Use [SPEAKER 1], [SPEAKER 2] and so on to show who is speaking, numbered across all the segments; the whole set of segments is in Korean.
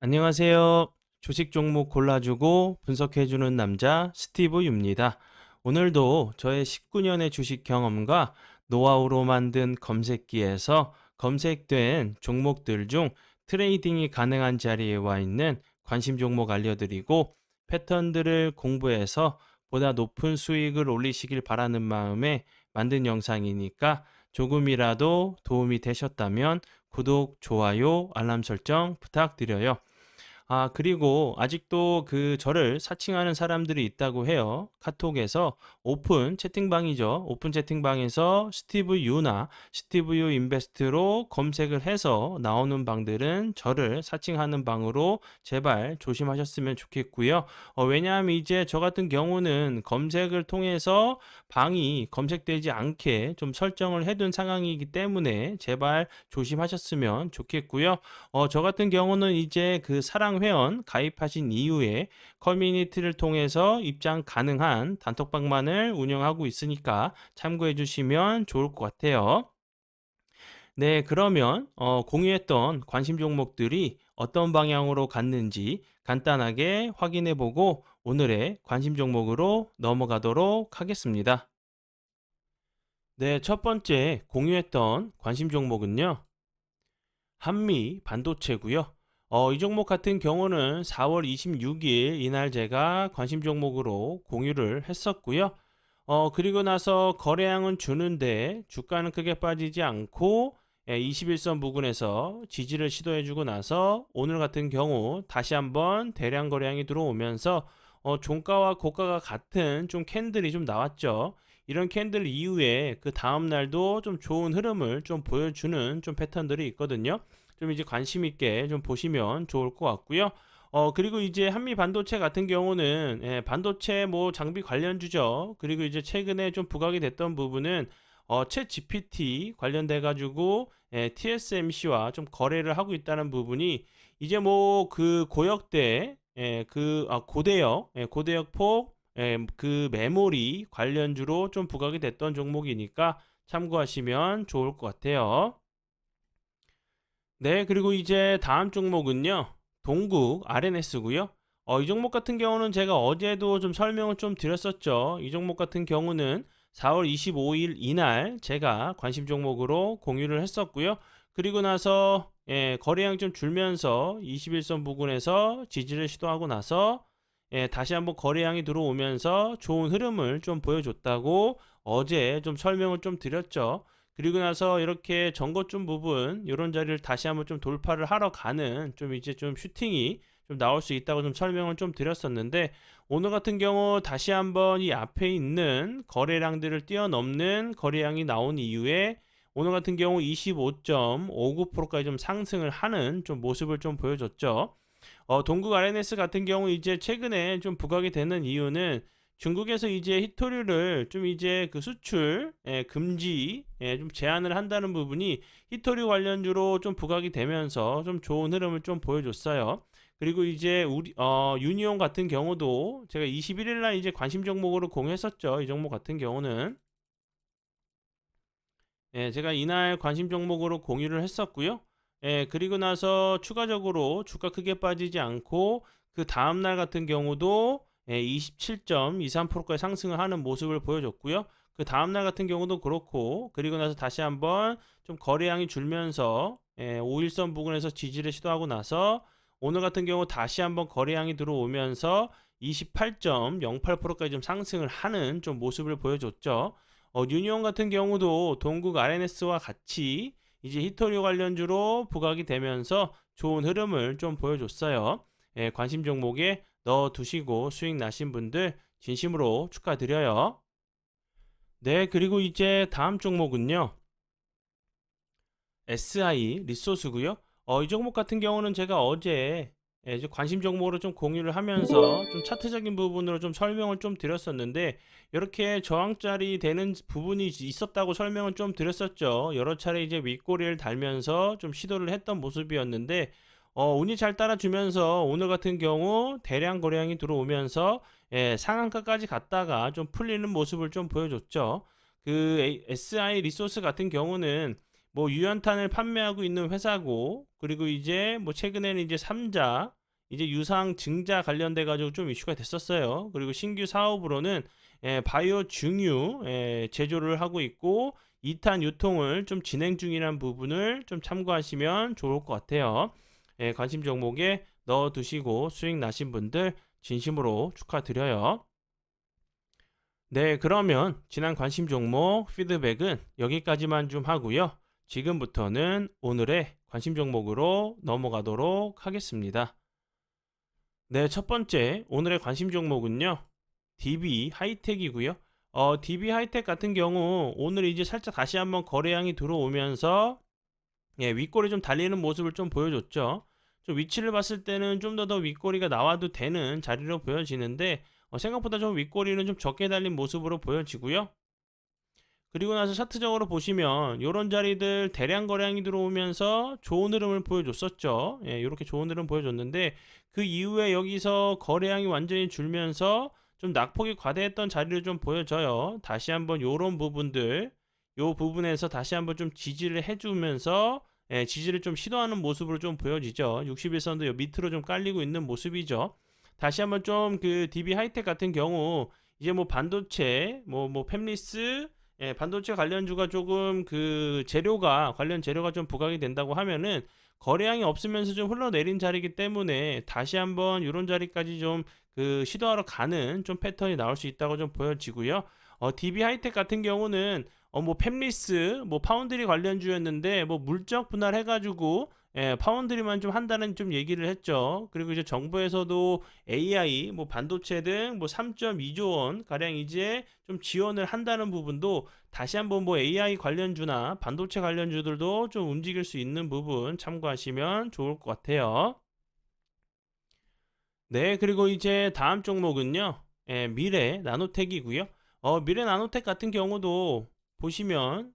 [SPEAKER 1] 안녕하세요. 주식 종목 골라주고 분석해주는 남자 스티브 유입니다. 오늘도 저의 19년의 주식 경험과 노하우로 만든 검색기에서 검색된 종목들 중 트레이딩이 가능한 자리에 와 있는 관심 종목 알려드리고 패턴들을 공부해서 보다 높은 수익을 올리시길 바라는 마음에 만든 영상이니까 조금이라도 도움이 되셨다면 구독, 좋아요, 알람 설정 부탁드려요. 그리고 아직도 저를 사칭하는 사람들이 있다고 해요. 카톡에서 오픈 채팅방이죠. 오픈 채팅방에서 스티브 유나 스티브 유 인베스트로 검색을 해서 나오는 방들은 저를 사칭하는 방으로 제발 조심하셨으면 좋겠고요. 왜냐하면 이제 저 같은 경우는 검색을 통해서 방이 검색되지 않게 좀 설정을 해둔 상황이기 때문에 제발 조심하셨으면 좋겠고요. 저 같은 경우는 이제 사랑 회원 가입하신 이후에 커뮤니티를 통해서 입장 가능한 단톡방만을 운영하고 있으니까 참고해 주시면 좋을 것 같아요. 네, 그러면 공유했던 관심 종목들이 어떤 방향으로 갔는지 간단하게 확인해 보고 오늘의 관심 종목으로 넘어가도록 하겠습니다. 네, 첫 번째 공유했던 관심 종목은요. 한미 반도체고요. 이 종목 같은 경우는 4월 26일 이날 제가 관심 종목으로 공유를 했었고요. 그리고 나서 거래량은 주는데 주가는 크게 빠지지 않고 21선 부근에서 지지를 시도해주고 나서 오늘 같은 경우 다시 한번 대량 거래량이 들어오면서 종가와 고가가 같은 좀 캔들이 좀 나왔죠. 이런 캔들 이후에 그 다음 날도 좀 좋은 흐름을 좀 보여주는 좀 패턴들이 있거든요. 좀 이제 관심 있게 좀 보시면 좋을 것 같고요. 그리고 이제 한미 반도체 같은 경우는 반도체 뭐 장비 관련주죠. 그리고 이제 최근에 좀 부각이 됐던 부분은 챗 GPT 관련돼 가지고 TSMC와 좀 거래를 하고 있다는 부분이 이제 뭐 고역대 고대역 고대역 폭 메모리 관련주로 좀 부각이 됐던 종목이니까 참고하시면 좋을 것 같아요. 네, 그리고 이제 다음 종목은요. 동국 RNS고요. 이 종목 같은 경우는 제가 어제도 좀 설명을 좀 드렸었죠. 이 종목 같은 경우는 4월 25일 이날 제가 관심 종목으로 공유를 했었고요. 그리고 나서 거래량 좀 줄면서 21선 부근에서 지지를 시도하고 나서 다시 한번 거래량이 들어오면서 좋은 흐름을 좀 보여줬다고 어제 좀 설명을 좀 드렸죠. 그리고 나서 이렇게 전고점 부분 이런 자리를 다시 한번 좀 돌파를 하러 가는 좀 이제 좀 슈팅이 좀 나올 수 있다고 좀 설명을 좀 드렸었는데 오늘 같은 경우 다시 한번 이 앞에 있는 거래량들을 뛰어넘는 거래량이 나온 이후에 오늘 같은 경우 25.59%까지 좀 상승을 하는 좀 모습을 좀 보여줬죠. 동국 RNS 같은 경우 이제 최근에 좀 부각이 되는 이유는 중국에서 이제 히토류를 좀 이제 수출 금지 좀 제한을 한다는 부분이 히토류 관련주로 좀 부각이 되면서 좀 좋은 흐름을 좀 보여줬어요. 그리고 이제 우리 유니온 같은 경우도 제가 21일 날 이제 관심 종목으로 공유했었죠. 이 종목 같은 경우는 제가 이날 관심 종목으로 공유를 했었고요. 그리고 나서 추가적으로 주가 크게 빠지지 않고 그 다음 날 같은 경우도 27.23%까지 상승을 하는 모습을 보여줬고요. 그 다음 날 같은 경우도 그렇고 그리고 나서 다시 한번 좀 거래량이 줄면서 5일선 부근에서 지지를 시도하고 나서 오늘 같은 경우 다시 한번 거래량이 들어오면서 28.08%까지 좀 상승을 하는 좀 모습을 보여줬죠. 유니온 같은 경우도 동국 RNS와 같이 이제 히토류 관련주로 부각이 되면서 좋은 흐름을 좀 보여줬어요. 관심 종목에 넣어 두시고 수익 나신 분들 진심으로 축하드려요. 네, 그리고 이제 다음 종목은요. SI 리소스고요. 이 종목 같은 경우는 제가 어제 이제 관심 종목으로 좀 공유를 하면서 좀 차트적인 부분으로 좀 설명을 좀 드렸었는데 이렇게 저항짜리 되는 부분이 있었다고 설명을 좀 드렸었죠. 여러 차례 이제 윗꼬리를 달면서 좀 시도를 했던 모습이었는데 운이 잘 따라주면서 오늘 같은 경우 대량 거래량이 들어오면서 상한가까지 갔다가 좀 풀리는 모습을 좀 보여줬죠. SI 리소스 같은 경우는 뭐 유연탄을 판매하고 있는 회사고, 그리고 이제 뭐 최근에는 이제 삼자, 이제 유상 증자 관련돼 가지고 좀 이슈가 됐었어요. 그리고 신규 사업으로는 바이오 증유 제조를 하고 있고 2탄 유통을 좀 진행 중이라는 부분을 좀 참고하시면 좋을 것 같아요. 관심 종목에 넣어 두시고 수익 나신 분들 진심으로 축하드려요. 네, 그러면 지난 관심 종목 피드백은 여기까지만 좀 하고요. 지금부터는 오늘의 관심 종목으로 넘어가도록 하겠습니다. 네, 첫 번째 오늘의 관심 종목은요. DB 하이텍이고요. DB 하이텍 같은 경우 오늘 이제 살짝 다시 한번 거래량이 들어오면서 윗꼬리 좀 달리는 모습을 좀 보여줬죠. 좀 위치를 봤을 때는 좀 더 윗꼬리가 나와도 되는 자리로 보여지는데 생각보다 좀 윗꼬리는 좀 적게 달린 모습으로 보여지고요. 그리고 나서 차트적으로 보시면 이런 자리들 대량 거래량이 들어오면서 좋은 흐름을 보여줬었죠. 이렇게 좋은 흐름 보여줬는데 그 이후에 여기서 거래량이 완전히 줄면서 좀 낙폭이 과대했던 자리를 좀 보여줘요. 다시 한번 이런 부분들, 요 부분에서 다시 한번 좀 지지를 해주면서 지지를 좀 시도하는 모습으로 좀 보여지죠. 61선도 밑으로 좀 깔리고 있는 모습이죠. 다시 한번 좀 그 DB 하이텍 같은 경우 이제 뭐 반도체, 뭐 팹리스 반도체 관련주가 조금 그 재료가 관련 재료가 좀 부각이 된다고 하면은 거래량이 없으면서 좀 흘러내린 자리이기 때문에 다시 한번 이런 자리까지 좀 그 시도하러 가는 좀 패턴이 나올 수 있다고 좀 보여지고요. DB 하이텍 같은 경우는 뭐 팹리스, 뭐 파운드리 관련주였는데 뭐 물적 분할해가지고 파운드리만 좀 한다는 좀 얘기를 했죠. 그리고 이제 정부에서도 AI, 뭐 반도체 등 뭐 3.2조 원 가량 이제 좀 지원을 한다는 부분도 다시 한번 뭐 AI 관련주나 반도체 관련주들도 좀 움직일 수 있는 부분 참고하시면 좋을 것 같아요. 네, 그리고 이제 다음 종목은요. 미래 나노텍이고요. 미래 나노텍 같은 경우도 보시면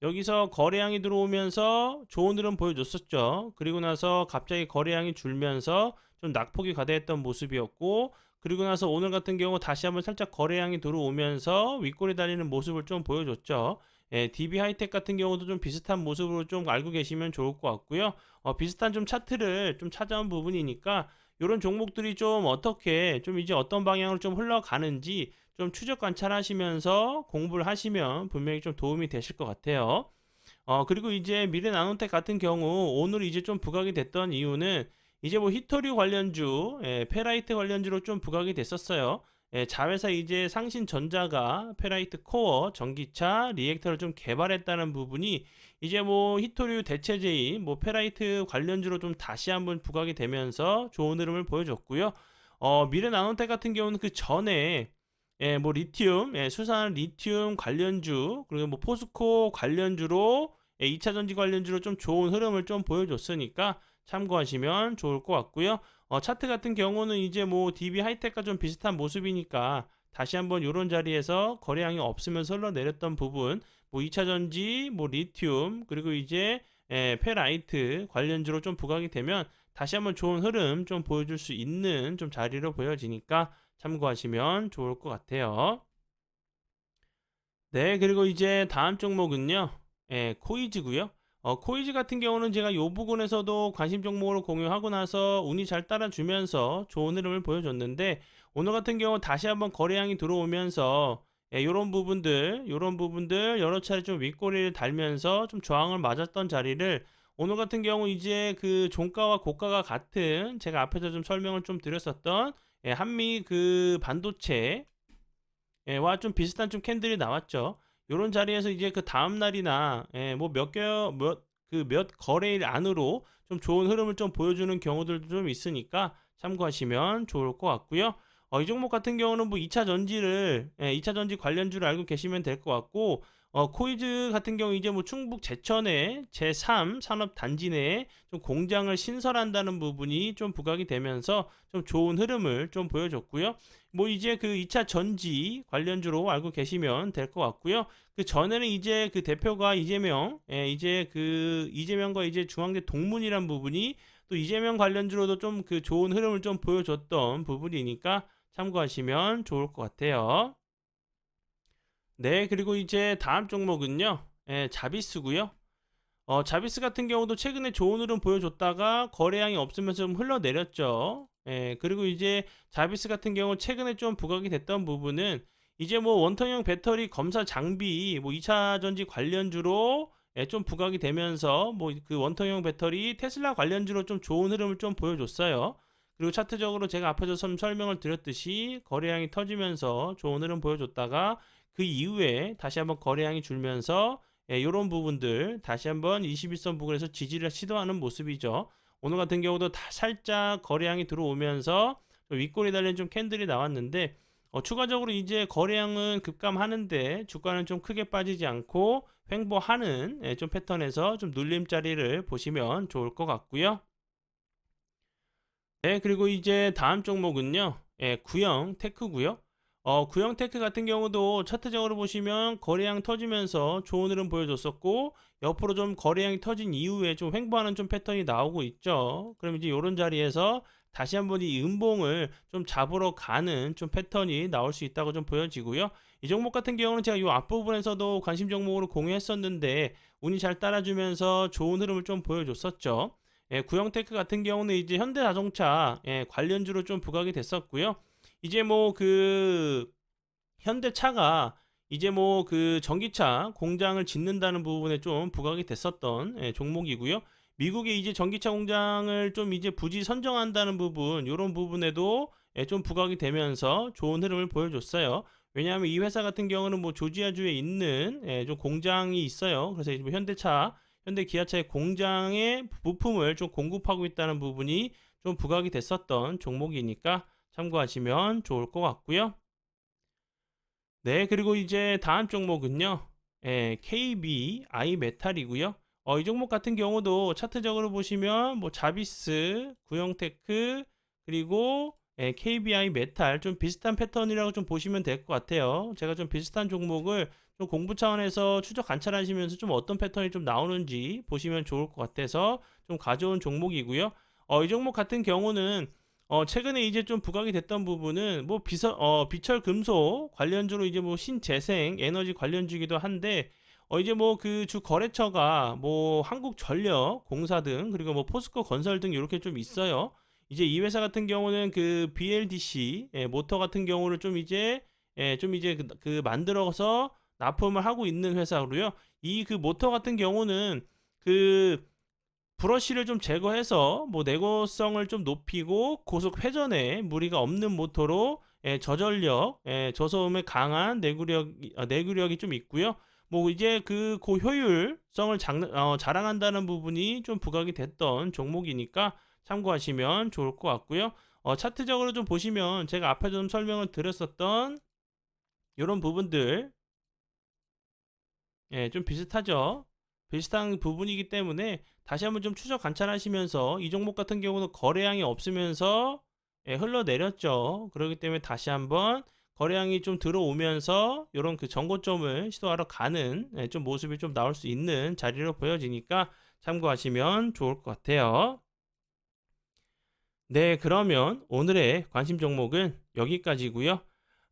[SPEAKER 1] 여기서 거래량이 들어오면서 좋은 흐름 보여줬었죠. 그리고 나서 갑자기 거래량이 줄면서 좀 낙폭이 과대했던 모습이었고, 그리고 나서 오늘 같은 경우 다시 한번 살짝 거래량이 들어오면서 윗꼬리 달리는 모습을 좀 보여줬죠. DB 하이텍 같은 경우도 좀 비슷한 모습으로 좀 알고 계시면 좋을 것 같고요. 비슷한 좀 차트를 좀 찾아온 부분이니까 이런 종목들이 좀 어떻게 좀 이제 어떤 방향으로 좀 흘러가는지 좀 추적 관찰하시면서 공부를 하시면 분명히 좀 도움이 되실 것 같아요. 그리고 이제 미래 나노텍 같은 경우 오늘 이제 좀 부각이 됐던 이유는 이제 뭐 히토류 관련주, 페라이트 관련주로 좀 부각이 됐었어요. 자회사 이제 상신전자가 페라이트 코어, 전기차, 리액터를 좀 개발했다는 부분이 이제 뭐 히토류 대체제인 뭐 페라이트 관련주로 좀 다시 한번 부각이 되면서 좋은 흐름을 보여줬고요. 미래 나노텍 같은 경우는 그 전에 뭐 리튬, 수산 리튬 관련주, 그리고 뭐 포스코 관련주로 2차 전지 관련주로 좀 좋은 흐름을 좀 보여줬으니까 참고하시면 좋을 것 같고요. 차트 같은 경우는 이제 뭐 DB 하이텍과 좀 비슷한 모습이니까 다시 한번 이런 자리에서 거래량이 없으면서 흘러내렸던 부분, 뭐 2차 전지, 뭐 리튬, 그리고 이제 페라이트 관련주로 좀 부각이 되면 다시 한번 좋은 흐름 좀 보여줄 수 있는 좀 자리로 보여지니까 참고하시면 좋을 것 같아요. 네, 그리고 이제 다음 종목은요. 코이즈고요. 코이즈 같은 경우는 제가 요 부분에서도 관심 종목으로 공유하고 나서 운이 잘 따라주면서 좋은 흐름을 보여줬는데 오늘 같은 경우 다시 한번 거래량이 들어오면서 요런 부분들 여러 차례 좀 윗꼬리를 달면서 좀 저항을 맞았던 자리를 오늘 같은 경우 이제 그 종가와 고가가 같은 제가 앞에서 좀 설명을 좀 드렸었던 한미 그 반도체 와 좀 비슷한 좀 캔들이 나왔죠. 요런 자리에서 이제 그 다음 날이나 뭐 몇 거래일 안으로 좀 좋은 흐름을 좀 보여주는 경우들도 좀 있으니까 참고하시면 좋을 것 같고요. 이 종목 같은 경우는 뭐 2차 전지를 2차 전지 관련주를 알고 계시면 될 것 같고 코이즈 같은 경우 이제 뭐 충북 제천에 제3 산업 단지 내에 좀 공장을 신설한다는 부분이 좀 부각이 되면서 좀 좋은 흐름을 좀 보여줬고요. 뭐 이제 그 2차 전지 관련주로 알고 계시면 될 것 같고요. 그 전에는 이제 그 대표가 이재명, 이제 그 이재명과 이제 중앙대 동문이란 부분이 또 이재명 관련주로도 좀 그 좋은 흐름을 좀 보여줬던 부분이니까 참고하시면 좋을 것 같아요. 네, 그리고 이제 다음 종목은요. 자비스고요. 자비스 같은 경우도 최근에 좋은 흐름 보여줬다가 거래량이 없으면서 좀 흘러내렸죠. 예, 그리고 이제 자비스 같은 경우 최근에 좀 부각이 됐던 부분은 이제 뭐 원통형 배터리 검사 장비 뭐 2차 전지 관련주로 좀 부각이 되면서 뭐 그 원통형 배터리 테슬라 관련주로 좀 좋은 흐름을 좀 보여줬어요. 그리고 차트적으로 제가 앞에서 설명을 드렸듯이 거래량이 터지면서 좋은 흐름 보여줬다가 그 이후에 다시 한번 거래량이 줄면서 이런 부분들 다시 한번 21선 부근에서 지지를 시도하는 모습이죠. 오늘 같은 경우도 다 살짝 거래량이 들어오면서 윗골이 달린 좀 캔들이 나왔는데 추가적으로 이제 거래량은 급감하는데 주가는 좀 크게 빠지지 않고 횡보하는 좀 패턴에서 좀 눌림자리를 보시면 좋을 것 같고요. 네, 그리고 이제 다음 종목은요. 구형 테크고요. 구형 테크 같은 경우도 차트적으로 보시면 거래량 터지면서 좋은 흐름 보여줬었고 옆으로 좀 거래량이 터진 이후에 좀 횡보하는 좀 패턴이 나오고 있죠. 그럼 이제 이런 자리에서 다시 한번 이 음봉을 좀 잡으러 가는 좀 패턴이 나올 수 있다고 좀 보여지고요. 이 종목 같은 경우는 제가 이 앞부분에서도 관심 종목으로 공유했었는데 운이 잘 따라주면서 좋은 흐름을 좀 보여줬었죠. 구형테크 같은 경우는 이제 현대자동차 관련주로 좀 부각이 됐었고요. 이제 뭐 그 현대차가 이제 뭐 그 전기차 공장을 짓는다는 부분에 좀 부각이 됐었던 종목이고요. 미국이 이제 전기차 공장을 좀 이제 부지 선정한다는 부분, 이런 부분에도 좀 부각이 되면서 좋은 흐름을 보여줬어요. 왜냐하면 이 회사 같은 경우는 뭐 조지아주에 있는 좀 공장이 있어요. 그래서 이제 뭐 현대 기아차의 공장의 부품을 좀 공급하고 있다는 부분이 좀 부각이 됐었던 종목이니까 참고하시면 좋을 것 같고요. 네, 그리고 이제 다음 종목은요. KBI 메탈이고요. 이 종목 같은 경우도 차트적으로 보시면 뭐 자비스, 구형테크, 그리고 KBI 메탈 좀 비슷한 패턴이라고 좀 보시면 될 것 같아요. 제가 좀 비슷한 종목을 좀 공부 차원에서 추적 관찰하시면서 좀 어떤 패턴이 좀 나오는지 보시면 좋을 것 같아서 좀 가져온 종목이고요. 이 종목 같은 경우는 최근에 이제 좀 부각이 됐던 부분은 뭐 비철 금속 관련주로 이제 뭐 신재생 에너지 관련주기도 한데 이제 뭐 그 주 거래처가 뭐 한국전력 공사 등 그리고 뭐 포스코 건설 등 이렇게 좀 있어요. 이제 이 회사 같은 경우는 그 BLDC 모터 같은 경우를 좀 이제 그 만들어서 납품을 하고 있는 회사로요. 이 그 모터 같은 경우는 그 브러쉬를 좀 제거해서 뭐 내구성을 좀 높이고 고속 회전에 무리가 없는 모터로 저전력, 저소음에 강한 내구력이 좀 있고요. 뭐 이제 그 고효율성을 자랑한다는 부분이 좀 부각이 됐던 종목이니까 참고하시면 좋을 것 같고요. 차트적으로 좀 보시면 제가 앞에 좀 설명을 드렸었던 이런 부분들 좀 비슷하죠. 비슷한 부분이기 때문에 다시 한번 좀 추적 관찰하시면서 이 종목 같은 경우는 거래량이 없으면서 흘러내렸죠. 그렇기 때문에 다시 한번 거래량이 좀 들어오면서 이런 그 정고점을 시도하러 가는 좀 모습이 좀 나올 수 있는 자리로 보여지니까 참고하시면 좋을 것 같아요. 네, 그러면 오늘의 관심 종목은 여기까지고요.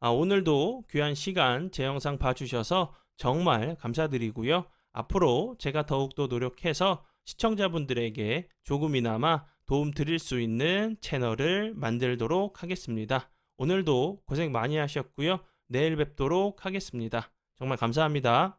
[SPEAKER 1] 오늘도 귀한 시간 제 영상 봐주셔서 정말 감사드리고요. 앞으로 제가 더욱더 노력해서 시청자분들에게 조금이나마 도움 드릴 수 있는 채널을 만들도록 하겠습니다. 오늘도 고생 많이 하셨고요. 내일 뵙도록 하겠습니다. 정말 감사합니다.